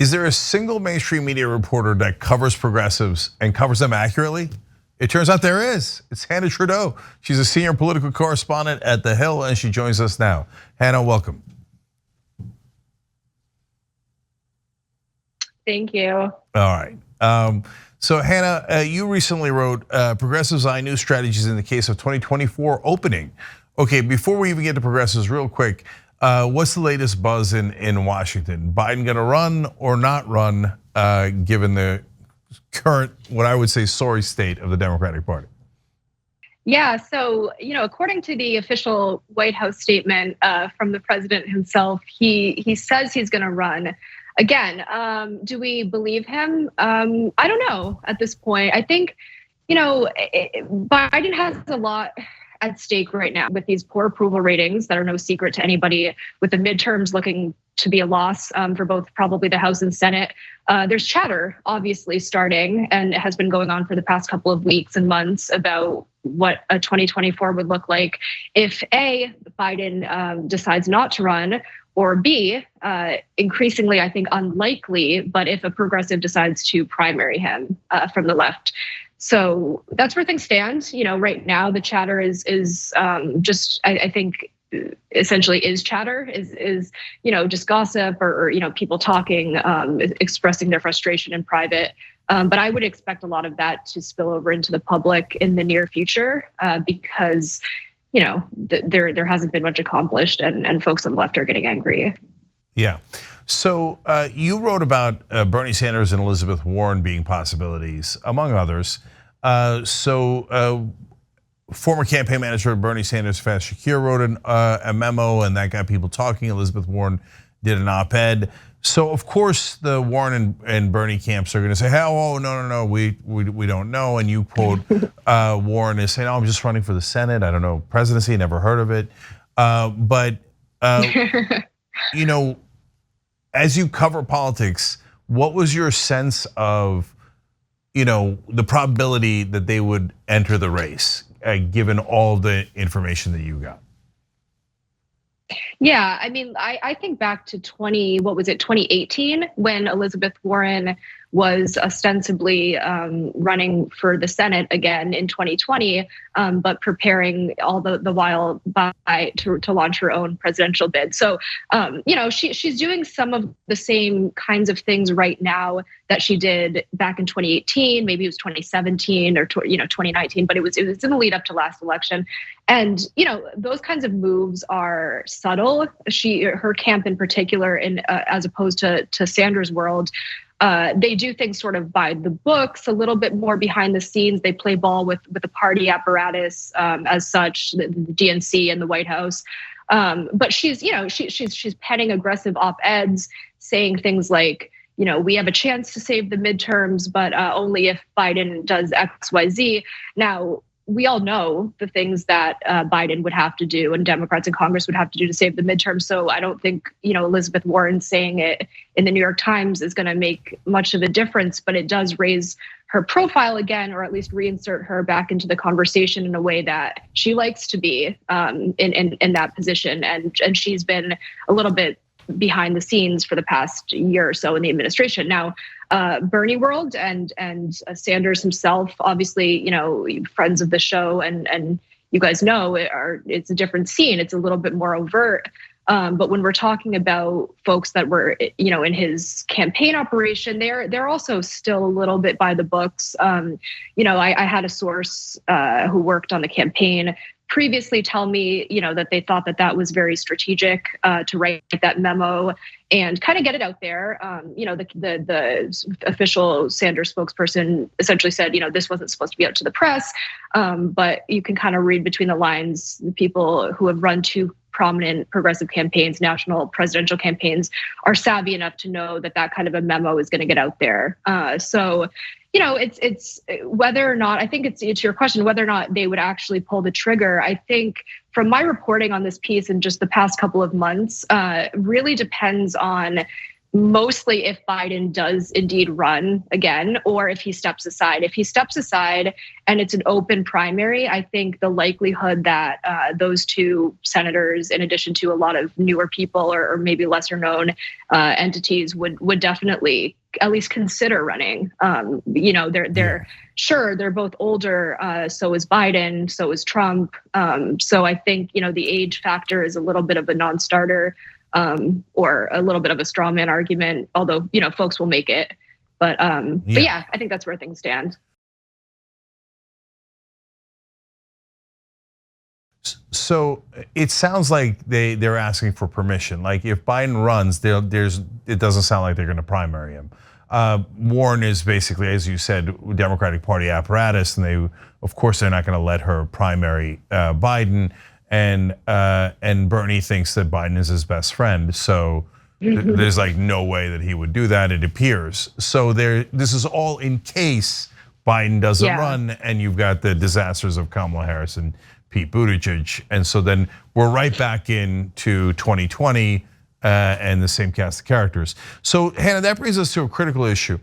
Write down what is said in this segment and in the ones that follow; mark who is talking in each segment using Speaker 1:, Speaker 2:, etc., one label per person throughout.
Speaker 1: Is there a single mainstream media reporter that covers progressives and covers them accurately? It turns out there is. It's Hanna Trudo. She's a senior political correspondent at The Hill, and she joins us now. Hanna, welcome.
Speaker 2: Thank you.
Speaker 1: All right. So Hanna, you recently wrote Progressives Eye New Strategies in the Case of 2024 Opening. Okay, before we even get to progressives, real quick, what's the latest buzz in Washington? Biden gonna run or not run, given the current, what I would say, sorry state of the Democratic Party?
Speaker 2: Yeah, so according to the official White House statement from the president himself, he says he's going to run. Again, do we believe him? I don't know at this point. I think Biden has a lot at stake right now with these poor approval ratings that are no secret to anybody, with the midterms looking to be a loss for both probably the House and Senate. There's chatter obviously starting, and it has been going on for the past couple of weeks and months, about what a 2024 would look like if A, Biden decides not to run, or B, increasingly I think unlikely, but if a progressive decides to primary him from the left. So that's where things stand. Right now the chatter is just, I think, essentially is chatter, is just gossip or people talking, expressing their frustration in private. But I would expect a lot of that to spill over into the public in the near future because there hasn't been much accomplished, and folks on the left are getting angry.
Speaker 1: Yeah. So you wrote about Bernie Sanders and Elizabeth Warren being possibilities, among others. Former campaign manager of Bernie Sanders, Faz Shakir, wrote a memo, and that got people talking. Elizabeth Warren did an op-ed. So of course the Warren and Bernie camps are going to say, "Oh, no, we don't know." And you quote Warren as saying, "Oh, I'm just running for the Senate. I don't know presidency. Never heard of it." As you cover politics, what was your sense of the probability that they would enter the race, given all the information that you got?
Speaker 2: Yeah, I mean, I think back to 2018, when Elizabeth Warren was ostensibly running for the Senate again in 2020, but preparing all the while to launch her own presidential bid. So, she's doing some of the same kinds of things right now that she did back in 2018. Maybe it was 2017 or 2019, but it was in the lead up to last election. And those kinds of moves are subtle. Her camp in particular, as opposed to Sanders' world, they do things sort of by the books, a little bit more behind the scenes. They play ball with the party apparatus as such, the DNC and the White House. But she's penning aggressive op-eds, saying things like, we have a chance to save the midterms, but only if Biden does X, Y, Z. Now, we all know the things that Biden would have to do and Democrats in Congress would have to do to save the midterm. So I don't think, Elizabeth Warren saying it in the New York Times is going to make much of a difference, but it does raise her profile again, or at least reinsert her back into the conversation in a way that she likes to be in that position. And she's been a little bit behind the scenes for the past year or so in the administration. Now, Bernie world and Sanders himself, obviously, friends of the show and you guys know it's a different scene. It's a little bit more overt. But when we're talking about folks that were, in his campaign operation, they're also still a little bit by the books. I had a source who worked on the campaign previously tell me, that they thought that was very strategic to write that memo and kind of get it out there. The official Sanders spokesperson essentially said, this wasn't supposed to be out to the press, but you can kind of read between the lines. The people who have run two prominent progressive campaigns, national presidential campaigns, are savvy enough to know that kind of a memo is going to get out there. So it's whether or not, I think it's your question, whether or not they would actually pull the trigger. I think from my reporting on this piece in just the past couple of months, really depends on mostly if Biden does indeed run again, or if he steps aside. If he steps aside and it's an open primary, I think the likelihood that those two senators, in addition to a lot of newer people or maybe lesser known entities, would definitely at least consider running. They're sure they're both older. So is Biden. So is Trump. So I think the age factor is a little bit of a non-starter. Or a little bit of a straw man argument, although folks will make it. But yeah, I think that's where things stand.
Speaker 1: So it sounds like they're asking for permission. Like if Biden runs, it doesn't sound like they're going to primary him. Warren is basically, as you said, Democratic Party apparatus, and of course they're not going to let her primary Biden. And Bernie thinks that Biden is his best friend, so there's like no way that he would do that. It appears so. This is all in case Biden doesn't run, and you've got the disasters of Kamala Harris and Pete Buttigieg, and so then we're right back into 2020 and the same cast of characters. So Hanna, that brings us to a critical issue.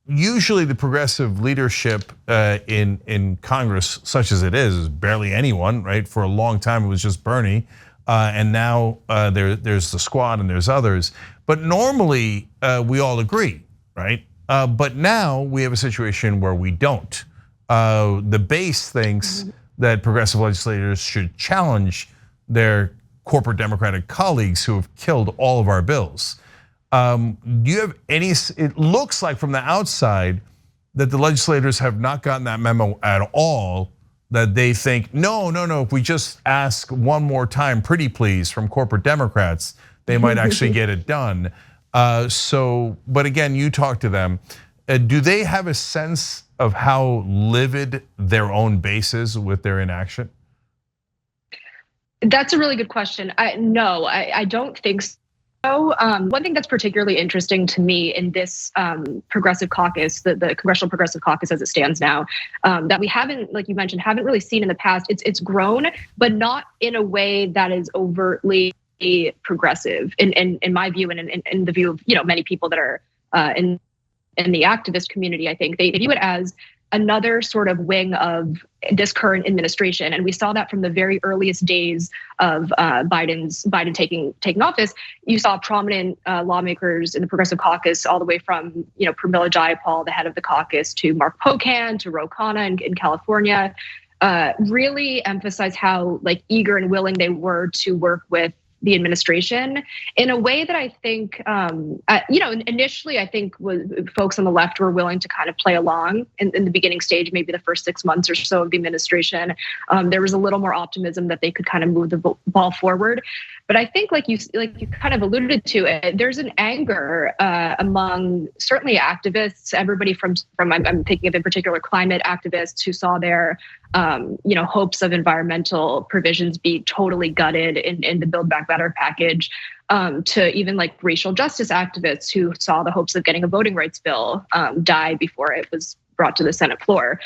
Speaker 1: Usually the progressive leadership in Congress, such as it is barely anyone, right? For a long time it was just Bernie, and now there's the squad and there's others. But normally we all agree, right? But now we have a situation where we don't. The base thinks that progressive legislators should challenge their corporate Democratic colleagues who have killed all of our bills. Do you have any? It looks like from the outside that the legislators have not gotten that memo at all. That they think, no. If we just ask one more time, pretty please, from corporate Democrats, they might actually get it done. But again, you talk to them. Do they have a sense of how livid their own base is with their inaction?
Speaker 2: That's a really good question. No, I don't think so. One thing that's particularly interesting to me in this progressive caucus, the Congressional Progressive Caucus as it stands now, that we haven't, like you mentioned, haven't really seen in the past. It's grown, but not in a way that is overtly progressive, in my view, and in the view of many people that are in the activist community. I think they view it as another sort of wing of this current administration, and we saw that from the very earliest days of Biden taking office. You saw prominent lawmakers in the Progressive Caucus, all the way from Pramila Jayapal, the head of the caucus, to Mark Pocan, to Ro Khanna in California, really emphasize how eager and willing they were to work with the administration in a way that I think, initially I think folks on the left were willing to kind of play along in the beginning stage, maybe the first 6 months or so of the administration. There was a little more optimism that they could kind of move the ball forward. But I think, like you kind of alluded to, there's an anger among certainly activists, everybody from I'm thinking of in particular climate activists who saw their hopes of environmental provisions be totally gutted in the Build Back Better package, to even racial justice activists who saw the hopes of getting a voting rights bill die before it was brought to the Senate floor.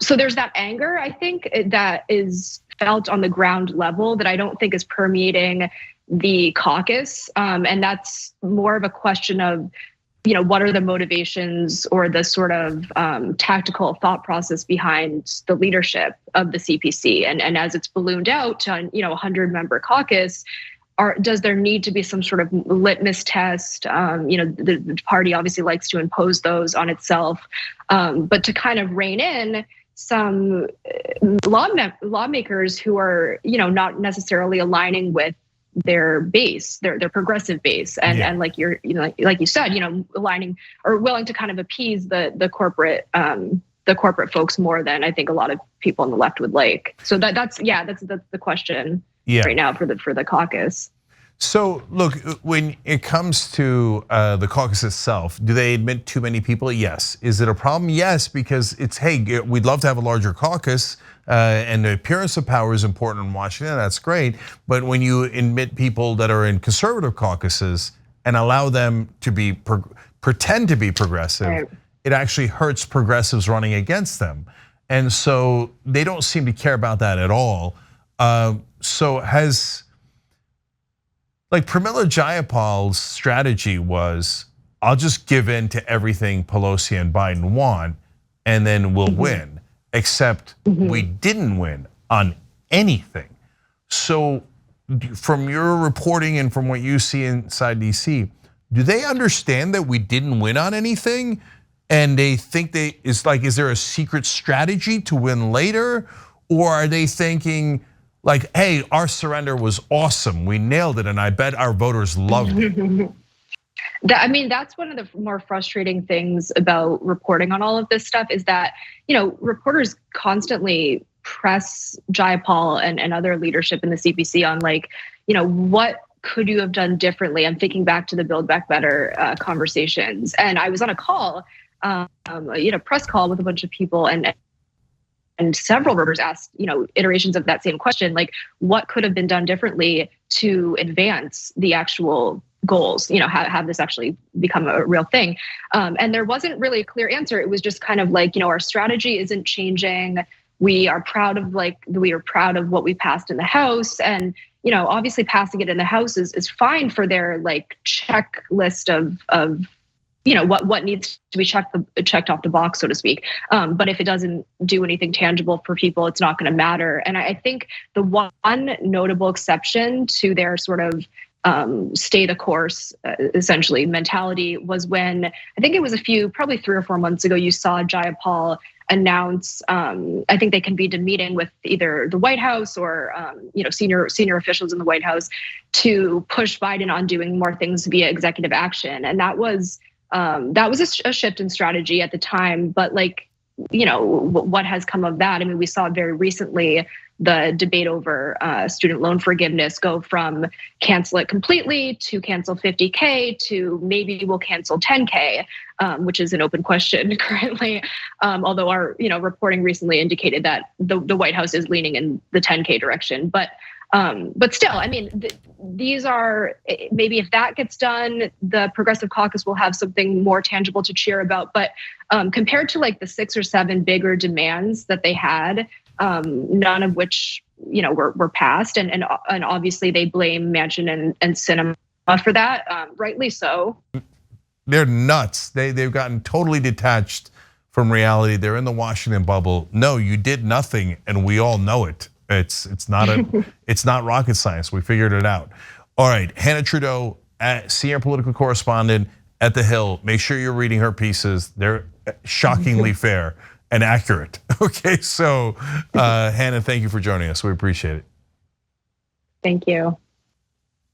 Speaker 2: So there's that anger, I think, that is felt on the ground level that I don't think is permeating the caucus. And that's more of a question of, what are the motivations or the sort of tactical thought process behind the leadership of the CPC? And as it's ballooned out to, 100-member caucus, does there need to be some sort of litmus test? The party obviously likes to impose those on itself, but to kind of rein in some lawmakers who are, not necessarily aligning with their base, their progressive base, and like like you said, aligning or willing to kind of appease the corporate folks more than I think a lot of people on the left would like. So that's the question right now for the caucus.
Speaker 1: So look, when it comes to the caucus itself, do they admit too many people? Yes. Is it a problem? Yes, because it's, hey, we'd love to have a larger caucus, and the appearance of power is important in Washington. That's great. But when you admit people that are in conservative caucuses and allow them to pretend to be progressive, right, it actually hurts progressives running against them. And so they don't seem to care about that at all. So like Pramila Jayapal's strategy was, I'll just give in to everything Pelosi and Biden want, and then we'll win. Except we didn't win on anything. So from your reporting and from what you see inside DC, do they understand that we didn't win on anything? And they think is there a secret strategy to win later? Or are they thinking like, hey, our surrender was awesome, we nailed it, and I bet our voters loved it?
Speaker 2: I mean, that's one of the more frustrating things about reporting on all of this stuff is that, reporters constantly press Jayapal and other leadership in the CPC on like, what could you have done differently? I'm thinking back to the Build Back Better conversations, and I was on a call, press call with a bunch of people, and several reporters asked, iterations of that same question, like what could have been done differently to advance the actual goals, have this actually become a real thing. And there wasn't really a clear answer. It was just kind of like, our strategy isn't changing. We are proud of what we passed in the House. And, obviously passing it in the House is fine for their like checklist of what needs to be checked off the box, so to speak. But if it doesn't do anything tangible for people, it's not going to matter. And I think the one notable exception to their sort of stay the course, essentially mentality was when I think it was probably 3 or 4 months ago, you saw Jayapal announce, I think they convened a meeting with either the White House or senior officials in the White House to push Biden on doing more things via executive action, and that was a shift in strategy at the time. But like, what has come of that? I mean, we saw very recently the debate over student loan forgiveness go from cancel it completely to cancel 50K to maybe we'll cancel 10K, which is an open question currently. Although our reporting recently indicated that the White House is leaning in the 10K direction, but still, I mean, these are maybe if that gets done, the Progressive Caucus will have something more tangible to cheer about. But compared to like the 6 or 7 bigger demands that they had, none of which were passed, and obviously they blame Manchin and Sinema for that, rightly so.
Speaker 1: They're nuts. They've gotten totally detached from reality. They're in the Washington bubble. No, you did nothing, and we all know it. It's not rocket science. We figured it out. All right, Hanna Trudo, senior political correspondent at The Hill. Make sure you're reading her pieces. They're shockingly fair and accurate. Okay, so Hanna, thank you for joining us. We appreciate it.
Speaker 2: Thank you.